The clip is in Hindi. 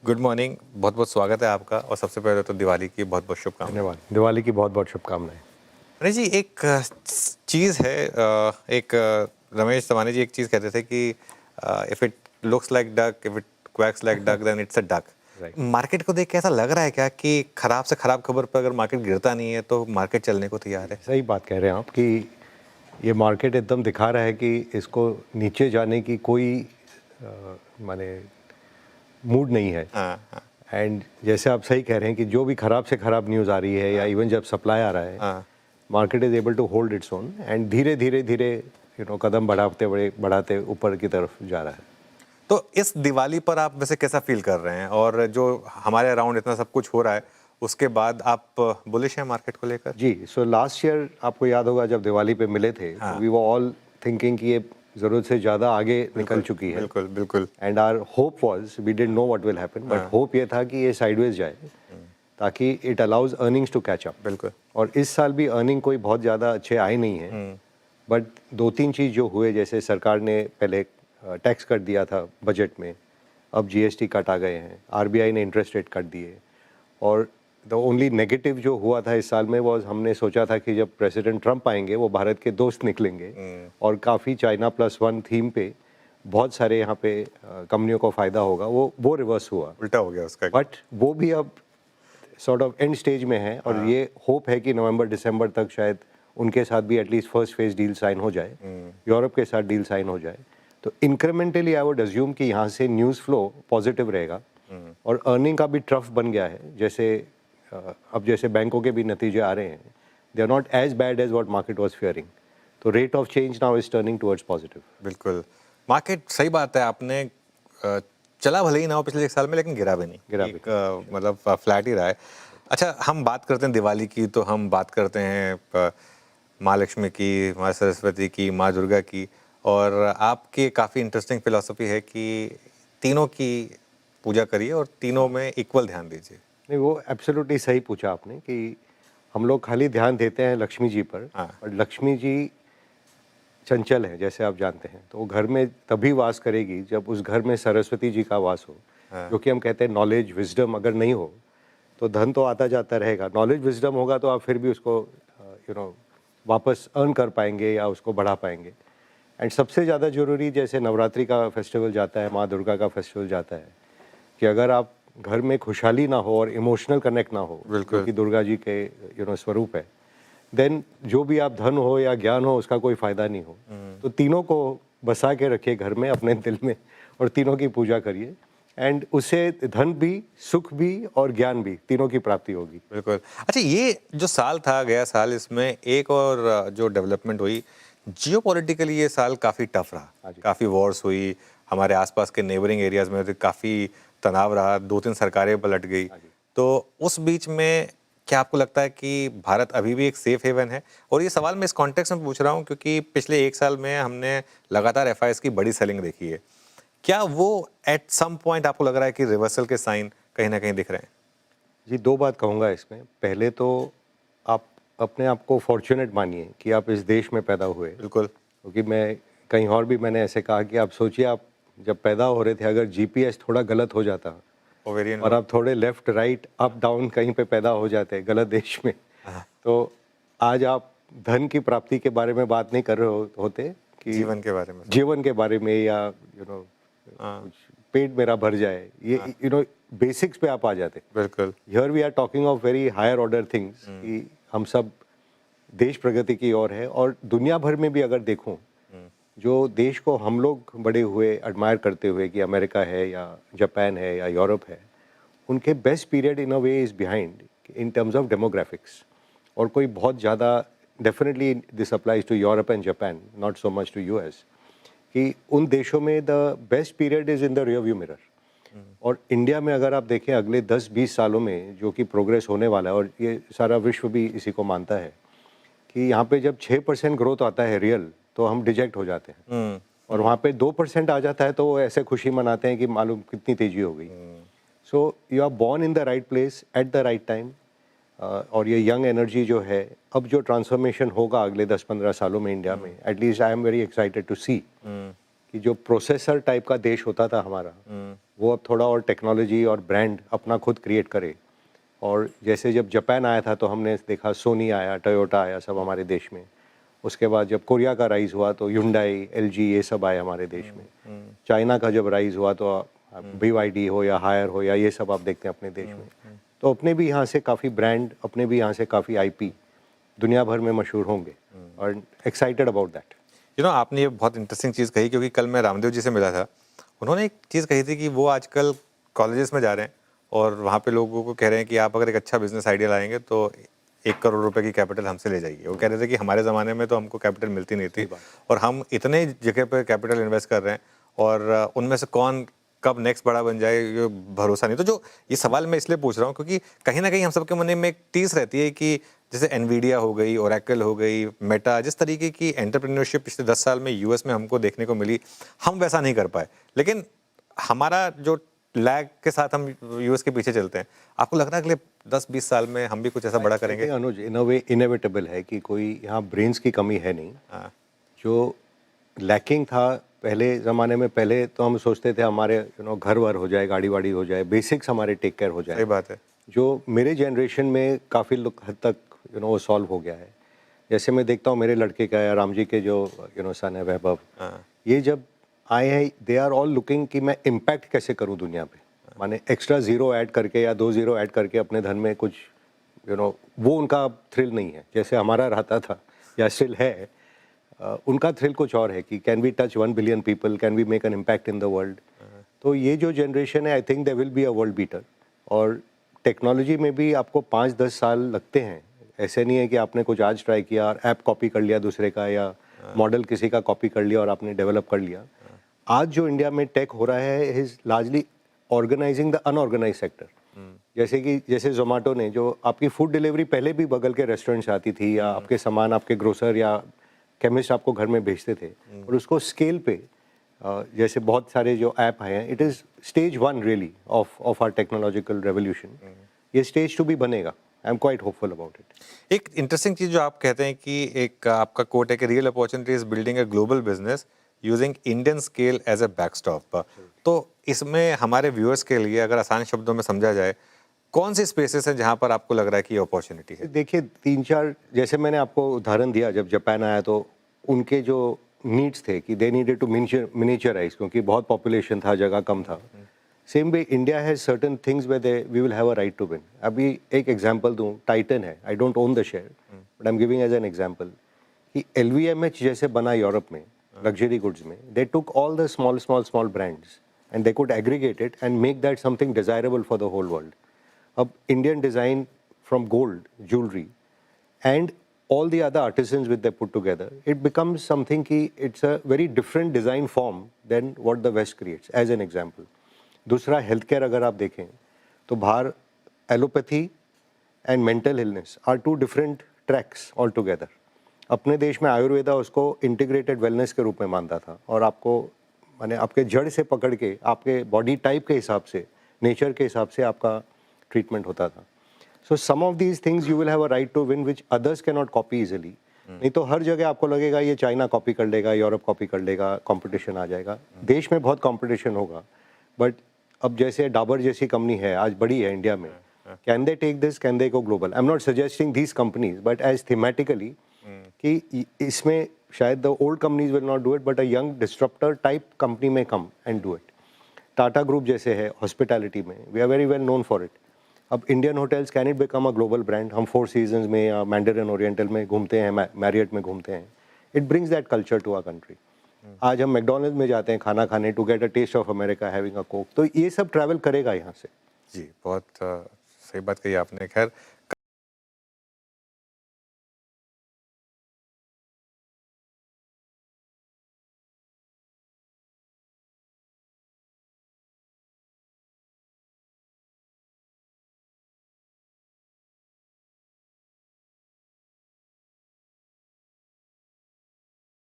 गुड मॉर्निंग, बहुत बहुत स्वागत है आपका और सबसे पहले तो दिवाली की बहुत बहुत शुभकामनाएं। धन्यवाद। दिवाली की बहुत बहुत शुभकामनाएं। अरे जी, एक चीज़ है, रमेश तमानी जी एक चीज़ कहते थे कि if it looks like duck, if it quacks like duck, then it's a duck. Right. Market को देख के ऐसा लग रहा है क्या कि खराब से खराब खबर पर अगर मार्केट गिरता नहीं है तो मार्केट चलने को तैयार है? सही बात कह रहे हैं आप कि ये मार्केट एकदम दिखा रहा है कि इसको नीचे जाने की कोई माने मूड नहीं है। हाँ, हाँ, एंड जैसे आप सही कह रहे हैं कि जो भी खराब से खराब न्यूज़ आ रही है या इवन जब सप्लाई आ रहा है, हाँ। Market is able to hold its own and धीरे धीरे धीरे कदम बढ़ाते ऊपर की तरफ जा रहा है। तो इस दिवाली पर आप वैसे कैसा फील कर रहे हैं? और जो हमारे अराउंड इतना सब कुछ हो रहा है, उसके बाद आप बुलिश हैं मार्केट को लेकर? जी, सो लास्ट ईयर आपको याद होगा जब दिवाली पे मिले थे, हाँ। वी वर ऑल थिंकिंग कि ये ज़रूरत से ज़्यादा आगे निकल चुकी है। बिल्कुल, बिल्कुल। And our hope was we didn't know what will happen, but हाँ। होप ये था कि ये साइडवेज जाए ताकि it allows earnings to catch up. बिल्कुल। और इस साल भी अर्निंग कोई बहुत ज़्यादा अच्छे आए नहीं है, बट दो तीन चीज़ जो हुए, जैसे सरकार ने पहले टैक्स कट दिया था बजट में, अब जीएसटी कट आ गए हैं, आरबीआई ने इंटरेस्ट रेट कट दिए। और द ओनली नेगेटिव जो हुआ था इस साल में वो हमने सोचा था कि जब प्रेसिडेंट ट्रंप आएंगे वो भारत के दोस्त निकलेंगे और काफ़ी चाइना प्लस वन थीम पे बहुत सारे यहाँ पे कंपनियों को फ़ायदा होगा, वो रिवर्स हुआ। उल्टा हो गया उसका। बट वो भी अब सॉर्ट ऑफ एंड स्टेज में है और ये होप है कि नवंबर दिसंबर तक शायद उनके साथ भी at least first phase deal sign हो जाए, यूरोप के साथ डील साइन हो जाए। तो इंक्रीमेंटली आई वुड अज्यूम कि यहाँ से न्यूज़ फ्लो पॉजिटिव रहेगा और अर्निंग का भी ट्रफ बन गया है। जैसे अब जैसे बैंकों के भी नतीजे आ रहे हैं, they are not as bad as what market was fearing. तो rate of change now is turning towards positive. बिल्कुल। मार्केट सही बात है, आपने चला भले ही ना हो पिछले 1 साल में, लेकिन गिरा भी नहीं। गिरा भी मतलब फ्लैट ही रहा है। अच्छा, हम बात करते हैं दिवाली की तो हम बात करते हैं माँ लक्ष्मी की, माँ सरस्वती की, माँ दुर्गा की। और आपकी काफ़ी इंटरेस्टिंग फिलॉसफी है कि तीनों की पूजा करिए और तीनों में इक्वल ध्यान दीजिए। नहीं, वो एब्सोल्युटली सही पूछा आपने कि हम लोग खाली ध्यान देते हैं लक्ष्मी जी पर, हाँ। और लक्ष्मी जी चंचल है जैसे आप जानते हैं, तो वो घर में तभी वास करेगी जब उस घर में सरस्वती जी का वास हो। हाँ। जो कि हम कहते हैं नॉलेज विजडम अगर नहीं हो तो धन तो आता जाता रहेगा, नॉलेज विजडम होगा तो आप फिर भी उसको वापस अर्न कर पाएंगे या उसको बढ़ा पाएंगे। एंड सबसे ज़्यादा ज़रूरी जैसे नवरात्रि का फेस्टिवल जाता है, माँ दुर्गा का फेस्टिवल जाता है, कि अगर आप घर में खुशहाली ना हो और इमोशनल कनेक्ट ना हो, जो बिल्कुल। कि दुर्गा जी के स्वरूप है, देन जो भी आप धन हो या ज्ञान हो उसका कोई फ़ायदा नहीं हो। तो तीनों को बसा के रखिए घर में अपने दिल में और तीनों की पूजा करिए, एंड उससे धन भी, सुख भी और ज्ञान भी, तीनों की प्राप्ति होगी। बिल्कुल। अच्छा, ये जो साल था, गया साल, इसमें एक और जो डेवलपमेंट हुई, जियोपॉलिटिकली ये साल काफ़ी टफ हाँ रहा। जी। काफ़ी वॉर्स हुई, हमारे आसपास के नेबरिंग एरियाज़ में तो काफ़ी तनाव रहा, 2-3 सरकारें पलट गई। हाँ जी। तो उस बीच में क्या आपको लगता है कि भारत अभी भी एक सेफ हेवन है? और ये सवाल मैं इस कॉन्टेक्स्ट में पूछ रहा हूँ क्योंकि पिछले 1 साल में हमने लगातार एफआईआईज़ की बड़ी सेलिंग देखी है। क्या वो एट सम पॉइंट आपको लग रहा है कि रिवर्सल के साइन कहीं न कहीं दिख रहे हैं? जी, 2 बात कहूँगा इसमें। पहले तो आप अपने आप को फॉर्च्यूनेट मानिए कि आप इस देश में पैदा हुए। बिल्कुल। क्योंकि मैं कहीं और भी मैंने ऐसे कहा कि आप सोचिए, आप जब पैदा हो रहे थे अगर जीपीएस थोड़ा गलत हो जाता ओवेरियन और लोड। आप थोड़े लेफ्ट राइट अप डाउन कहीं पे पैदा हो जाते गलत देश में, हाँ। तो आज आप धन की प्राप्ति के बारे में बात नहीं कर रहे होते कि जीवन के बारे में। जीवन के बारे में, या हाँ। कुछ पेट मेरा भर जाए, ये बेसिक्स पे आप आ जाते। बिल्कुल। Here we are talking of very higher order things कि हम सब देश प्रगति की ओर है। और दुनिया भर में भी अगर देखूं, जो देश को हम लोग बड़े हुए एडमायर करते हुए कि अमेरिका है या जापान है या यूरोप है, उनके best period in a way is behind in terms of demographics. और कोई बहुत ज़्यादा, definitely this applies to Europe and Japan, not so much to US, कि उन देशों में the best period is in the rear view mirror. और इंडिया में अगर आप देखें अगले 10-20 सालों में जो कि प्रोग्रेस होने वाला है, और ये सारा विश्व भी इसी को मानता है, कि यहाँ पे जब 6% ग्रोथ आता है रियल, तो हम डिजेक्ट हो जाते हैं। और वहाँ पे 2% आ जाता है तो वो ऐसे खुशी मनाते हैं कि मालूम कितनी तेजी हो गई। So you are born in the right place at the right time. और ये यंग एनर्जी जो है, अब जो ट्रांसफॉर्मेशन होगा अगले 10-15 सालों में इंडिया में, at least I am very excited to see कि जो प्रोसेसर टाइप का देश होता था हमारा, वो अब थोड़ा और टेक्नोलॉजी और ब्रांड अपना खुद क्रिएट करे। और जैसे जब जापान आया था तो हमने देखा सोनी आया, टोयोटा आया, सब हमारे देश में। उसके बाद जब कोरिया का राइज़ हुआ तो ह्युंडई, एलजी ये सब आए हमारे देश में। चाइना का जब राइज़ हुआ तो बीवाईडी हो या हायर हो या ये सब आप देखते हैं अपने देश में। तो अपने भी यहाँ से काफ़ी ब्रांड, अपने भी यहाँ से काफ़ी आईपी दुनिया भर में मशहूर होंगे और एक्साइटेड अबाउट दैट। आपने ये बहुत इंटरेस्टिंग चीज़ कही, क्योंकि कल मैं रामदेव जी से मिला था। उन्होंने एक चीज़ कही थी कि वो आजकल कॉलेजेस में जा रहे हैं और वहाँ पे लोगों को कह रहे हैं कि आप अगर एक अच्छा बिजनेस आइडिया लाएंगे तो 1 करोड़ रुपए की कैपिटल हमसे ले जाइए। वो कह रहे थे कि हमारे ज़माने में तो हमको कैपिटल मिलती नहीं थी और हम इतने जगह पे कैपिटल इन्वेस्ट कर रहे हैं और उनमें से कौन कब नेक्स्ट बड़ा बन जाए ये भरोसा नहीं। तो जो ये सवाल मैं इसलिए पूछ रहा हूँ क्योंकि कहीं ना कहीं हम सबके मन में एक टीस रहती है कि जैसे एनवीडिया हो गई, ओरेकल हो गई, मेटा, जिस तरीके की एंटरप्रेन्योरशिप पिछले 10 साल में यूएस में हमको देखने को मिली, हम वैसा नहीं कर पाए। लेकिन हमारा जो लैग के साथ हम यूएस के पीछे चलते हैं। आपको लग रहा है अगले 10-20 साल में हम भी कुछ ऐसा बड़ा करेंगे? अनुज, इन अ वे इनएविटेबल है कि कोई यहाँ ब्रेन्स की कमी है नहीं। जो लैकिंग था पहले ज़माने में, पहले तो हम सोचते थे हमारे घर वर हो जाए, गाड़ी वाड़ी हो जाए, बेसिक्स हमारे टेक केयर हो जाए। सही बात है। जो मेरे जनरेशन में काफ़ी हद तक वो सॉल्व हो गया है। जैसे मैं देखता हूँ मेरे लड़के का या राम जी के जो सन है वैभव, ये जब आए हैं दे आर ऑल लुकिंग कि मैं इम्पैक्ट कैसे करूँ दुनिया पे। माने एक्स्ट्रा ज़ीरो ऐड करके या 2 ज़ीरो ऐड करके अपने धन में कुछ वो उनका थ्रिल नहीं है जैसे हमारा रहता था या स्टिल है। उनका थ्रिल कुछ और है कि can we touch 1 billion people, can we make an impact in the world. तो ये जो जनरेशन है I think they will be a world beater. और टेक्नोलॉजी में भी आपको 5-10 साल लगते हैं। ऐसे नहीं है कि आपने कुछ आज ट्राई किया और ऐप कॉपी कर लिया दूसरे का या मॉडल किसी का कॉपी कर लिया और आपने डेवलप कर लिया। आज जो इंडिया में टेक हो रहा है is largely organising the unorganise sector. जैसे जोमेटो ने, जो आपकी फूड डिलीवरी पहले भी बगल के रेस्टोरेंट से आती थी या आपके सामान आपके ग्रोसर या केमिस्ट आपको घर में भेजते थे, और उसको स्केल पे जैसे बहुत सारे जो ऐप हैं, it is stage 1 really of our technological revolution. ये स्टेज 2 भी बनेगा। I am quite hopeful about it. एक इंटरेस्टिंग चीज़ जो आप कहते हैं कि एक आपका कोट है कि real opportunity is building a global business using Indian scale as a backstop. तो इसमें हमारे व्यूअर्स के लिए अगर आसान शब्दों में समझा जाए, कौन सी स्पेसेस हैं जहां पर आपको लग रहा है कि ये अपॉर्चुनिटी है? देखिए 3-4 जैसे मैंने आपको उदाहरण दिया, जब जापान आया तो उनके जो नीड्स थे कि दे नीडेड टू मिनिचराइज, क्योंकि बहुत पॉपुलेशन था, जगह कम था। Same way India has certain things where we will have a right to win. अभी एक एग्जांपल दूं, टाइटन है, I don't own the share but I am giving as an example कि LVMH जैसे बना यूरोप में लग्जरी गुड्स में, they took all the small brands and they could aggregate it and make that something desirable for the whole world. अब Indian design from gold jewellery and all the other artisans which they put together, it becomes something ki it's a very different design form than what the West creates, as an example. दूसरा healthcare अगर आप देखें तो बाहर allopathy and mental illness are 2 different tracks all together. अपने देश में आयुर्वेदा उसको इंटीग्रेटेड वेलनेस के रूप में मानता था और आपको माने आपके जड़ से पकड़ के आपके बॉडी टाइप के हिसाब से, नेचर के हिसाब से आपका ट्रीटमेंट होता था। So some of these things you will have a right to win which others cannot copy easily. नहीं तो हर जगह आपको लगेगा ये चाइना कॉपी कर लेगा, यूरोप कॉपी कर लेगा, कंपटीशन आ जाएगा। देश में बहुत कंपटीशन होगा, बट अब जैसे डाबर जैसी कंपनी है, आज बड़ी है इंडिया में, can they take this, can they go global? I am not suggesting these companies but as thematically कि इसमें शायद the old companies will not do it but a young disruptor type company में come and do it. Tata group जैसे है हॉस्पिटैलिटी में, we are very well known for it. अब Indian hotels can it become a global brand? हम 4 सीजन्स में या मैंडेरिन ओरिएंटल में घूमते हैं, मैरियट में घूमते हैं। It brings that culture to our country. आज हम मैकडॉनल्ड्स में जाते हैं खाना खाने to get a taste of America having a coke. तो ये सब ट्रैवल करेगा यहाँ से। जी, बहुत सही बात कही आपने। खैर